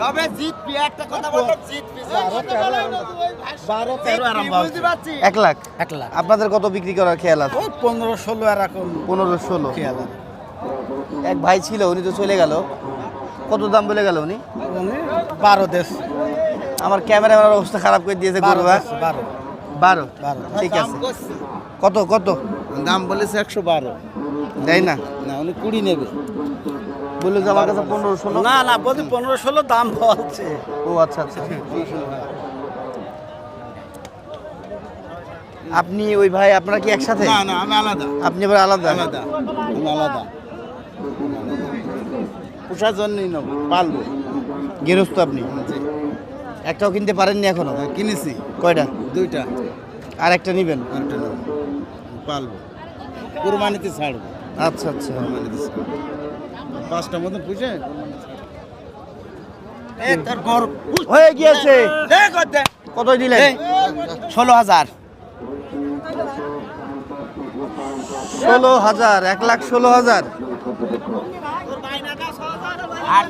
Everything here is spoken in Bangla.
তবে জিতবি, একটা কথা বলতে জিতবি। 12-13 আরম্ভ হচ্ছে। 1 লাখ। 1 লাখ। আপনাদের কত বিক্রি করার খেয়াল আছে? ওই 15-16 এরকম 15-16। খেয়াল আছে। এক ভাই ছিল, উনি তো চলে গেল। কত দাম বলে গেল উনি? উনি 12 দেশ। আমার ক্যামেরার অবস্থা খারাপ করে দিয়েছে। 12 গরুয়া দেশ, 12। 12। 12 ঠিক আছে। কত কত দাম বলেছে 112। দেয় না? না উনি 20 নেবে। বললো যে আমার কাছে 15-16। না না বলছি 15-16 দাম বলছে। ও আচ্ছা আচ্ছা। আপনি ওই ভাই, আপনারা কি একসাথে? না না আমি আলাদা। আপনি আবার আলাদা? আলাদা আমি আলাদা। পোষার জন্যই নেব, পালবো। গৃহস্থ আপনি? জি। একটাও কিনতে পারেননি এখনো? কিনেছি কয়টা? 2টা। আর একটা নিবেন? আরেকটা নেব, পালবো, কুরবানিতে ছাড়বো। আচ্ছা আচ্ছা। কুরবানিতে ছাড়বো। 5টা মতন পুষে তোর গরু হয়ে গিয়েছে। দে কত দিলেন? 16,000। 16,000। 1,16,000। আর